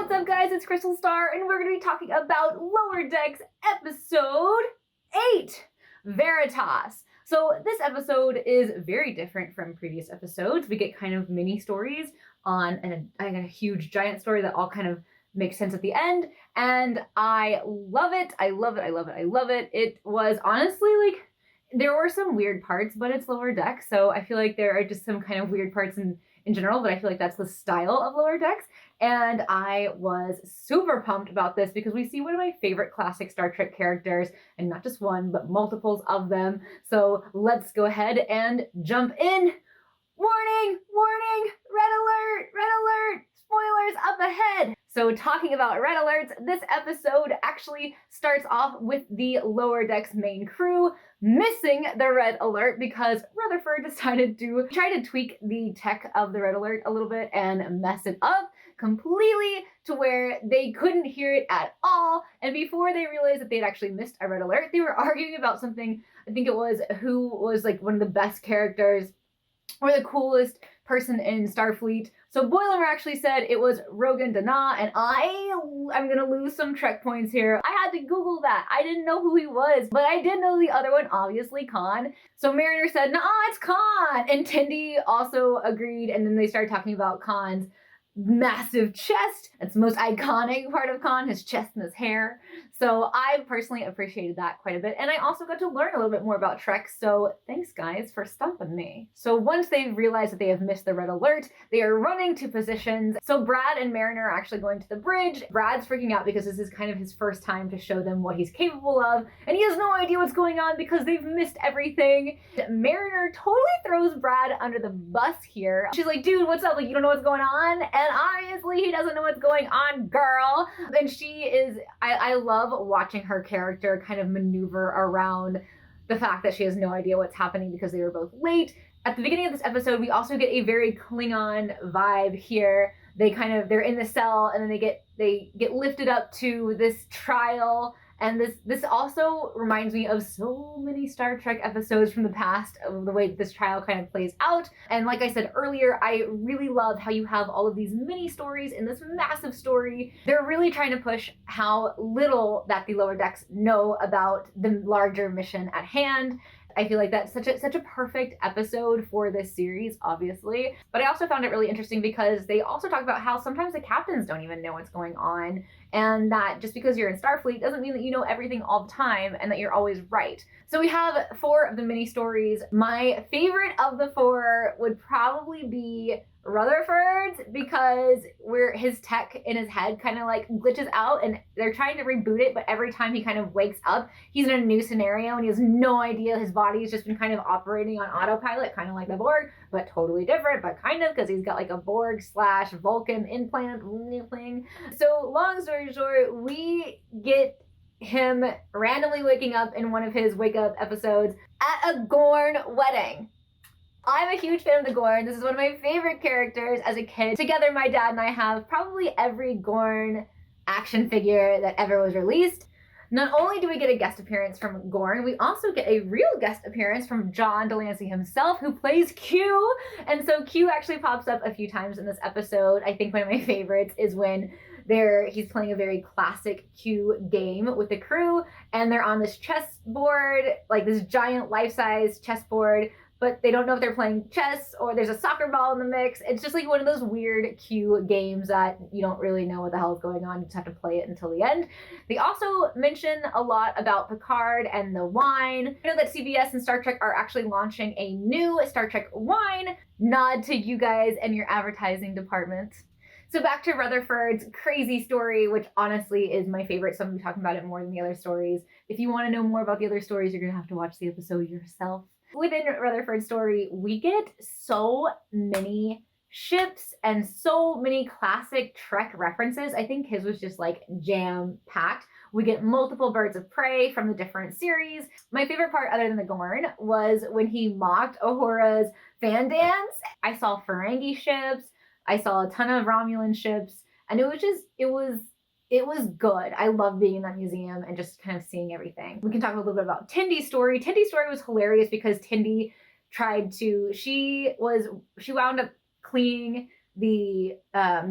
What's up, guys? It's Crystal Star, and we're going to be talking about Lower Decks episode 8, Veritas. So this episode is very different from previous episodes. We get kind of mini stories on a huge giant story that all kind of makes sense at the end, and I love it. I love it. I love it. I love it. It was honestly like, there were some weird parts, but it's Lower Decks, so I feel like there are just some kind of weird parts in general, but I feel like that's the style of Lower Decks. And I was super pumped about this because we see one of my favorite classic Star Trek characters, and not just one, but multiples of them. So let's go ahead and jump in. Warning, warning, red alert, spoilers up ahead. So talking about red alerts, this episode actually starts off with the Lower Decks main crew missing the red alert because Rutherford decided to try to tweak the tech of the red alert a little bit and mess it up completely to where they couldn't hear it at all. And before they realized that they'd actually missed a red alert, they were arguing about something. I think it was who was like one of the best characters or the coolest person in Starfleet. So Boimler actually said it was Rogan Dana, and I'm gonna lose some Trek points here. I had to Google that. I didn't know who he was, but I did know the other one, obviously Khan. So Mariner said, nah, it's Khan. And Tendi also agreed, and then they started talking about Khan's massive chest. That's the most iconic part of Khan, his chest and his hair. So I personally appreciated that quite a bit. And I also got to learn a little bit more about Trek. So thanks, guys, for stumping me. So once they realize that they have missed the red alert, they are running to positions. So Brad and Mariner are actually going to the bridge. Brad's freaking out because this is kind of his first time to show them what he's capable of. And he has no idea what's going on because they've missed everything. Mariner totally throws Brad under the bus here. She's like, dude, what's up? Like, you don't know what's going on? And obviously he doesn't know what's going on, girl. And she is, I love watching her character kind of maneuver around the fact that she has no idea what's happening because they were both late. At the beginning of this episode, we also get a very Klingon vibe here. They're in the cell, and then they get lifted up to this trial. And this also reminds me of so many Star Trek episodes from the past, of the way this trial kind of plays out. And like I said earlier, I really love how you have all of these mini stories in this massive story. They're really trying to push how little that the Lower Decks know about the larger mission at hand. I feel like that's such a perfect episode for this series, obviously. But I also found it really interesting because they also talk about how sometimes the captains don't even know what's going on, and that just because you're in Starfleet doesn't mean that you know everything all the time and that you're always right. So we have 4 of the mini stories. My favorite of the 4 would probably be Rutherford's, because his tech in his head kind of like glitches out, and they're trying to reboot it, but every time he kind of wakes up, he's in a new scenario and he has no idea. His body has just been kind of operating on autopilot, kind of like the Borg, but totally different, but kind of, because he's got like a Borg / Vulcan implant thing. So long story short, we get him randomly waking up in one of his wake up episodes at a Goren wedding. I'm a huge fan of the Goren. This is one of my favorite characters as a kid. Together, my dad and I have probably every Goren action figure that ever was released. Not only do we get a guest appearance from Goren, we also get a real guest appearance from John Delancey himself, who plays Q. And so Q actually pops up a few times in this episode. I think one of my favorites is when he's playing a very classic Q game with the crew, and they're on this chessboard, like this giant life-size chessboard, but they don't know if they're playing chess or there's a soccer ball in the mix. It's just like one of those weird Q games that you don't really know what the hell is going on. You just have to play it until the end. They also mention a lot about Picard and the wine. I know that CBS and Star Trek are actually launching a new Star Trek wine. Nod to you guys and your advertising department. So back to Rutherford's crazy story, which honestly is my favorite, so I'm going to be talking about it more than the other stories. If you want to know more about the other stories, you're going to have to watch the episode yourself. Within Rutherford's story, we get so many ships and so many classic Trek references. I think his was just like jam-packed. We get multiple birds of prey from the different series. My favorite part, other than the Goren, was when he mocked Uhura's fan dance. I saw Ferengi ships. I saw a ton of Romulan ships. And it was good. I love being in that museum and just kind of seeing everything. We can talk a little bit about Tendi's story. Tendi's story was hilarious because Tendi she wound up cleaning the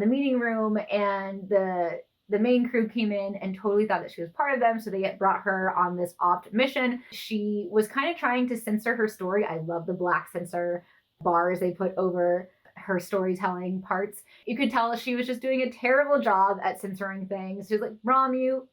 meeting room, and the main crew came in and totally thought that she was part of them, so they brought her on this opt mission. She was kind of trying to censor her story. I love the black censor bars they put over her storytelling parts. You could tell she was just doing a terrible job at censoring things. She was like, Romu,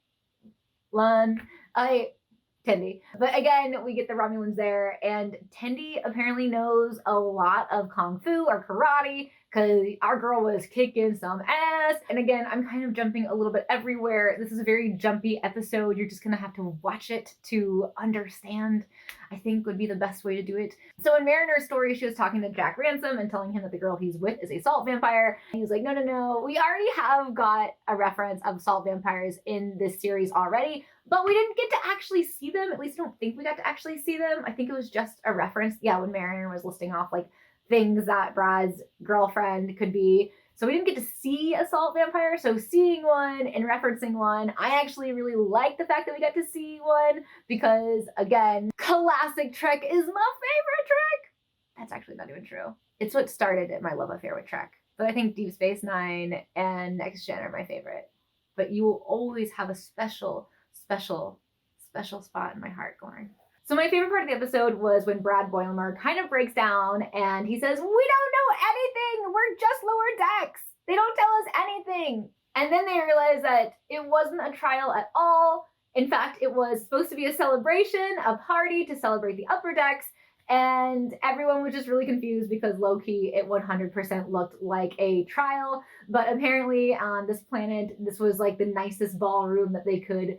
Lun, Tendi. But again, we get the Romulans there, and Tendi apparently knows a lot of Kung Fu or karate, because our girl was kicking some ass. And again, I'm kind of jumping a little bit everywhere. This is a very jumpy episode. You're just gonna have to watch it to understand, I think would be the best way to do it. So in Mariner's story, she was talking to Jack Ransom and telling him that the girl he's with is a salt vampire. He was like, no, we already have got a reference of salt vampires in this series already, but we didn't get to actually see them. At least I don't think we got to actually see them. I think it was just a reference. Yeah, when Mariner was listing off like things that Brad's girlfriend could be. So we didn't get to see a salt vampire. So seeing one and referencing one, I actually really like the fact that we got to see one, because again, classic Trek is my favorite Trek. That's actually not even true. It's what started my love affair with Trek. But I think Deep Space Nine and Next Gen are my favorite. But you will always have a special spot in my heart, Goren. So my favorite part of the episode was when Brad Boimler kind of breaks down and he says, we don't know anything. We're just lower decks. They don't tell us anything. And then they realize that it wasn't a trial at all. In fact, it was supposed to be a celebration, a party to celebrate the upper decks. And everyone was just really confused because low-key it 100% looked like a trial. But apparently on this planet, this was like the nicest ballroom that they could,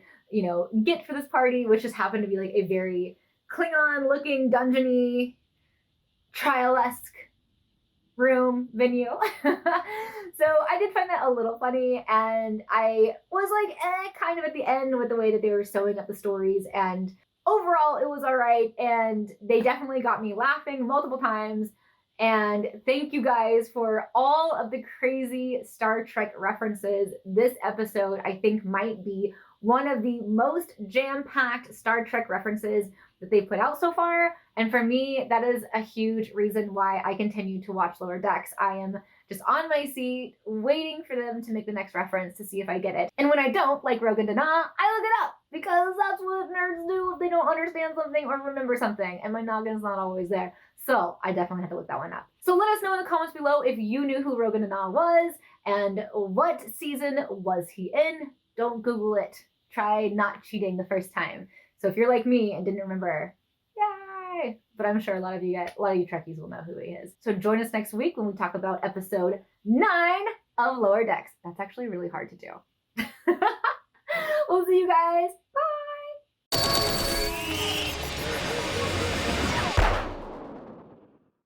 get for this party, which just happened to be like a very Klingon-looking, dungeony, trial-esque room venue. So I did find that a little funny, and I was like, kind of at the end with the way that they were sewing up the stories, and overall it was all right, and they definitely got me laughing multiple times. And thank you guys for all of the crazy Star Trek references. This episode, I think, might be one of the most jam-packed Star Trek references that they've put out so far. And for me, that is a huge reason why I continue to watch Lower Decks. I am just on my seat, waiting for them to make the next reference to see if I get it. And when I don't, like Rogan Dana, I look it up, because that's what nerds do if they don't understand something or remember something, and my noggin's not always there. So I definitely have to look that one up. So let us know in the comments below if you knew who Rogan Dana was, and what season was he in. Don't Google it. Try not cheating the first time. So if you're like me and didn't remember, yay! But I'm sure a lot of you Trekkies will know who he is. So join us next week when we talk about episode 9 of Lower Decks. That's actually really hard to do. We'll see you guys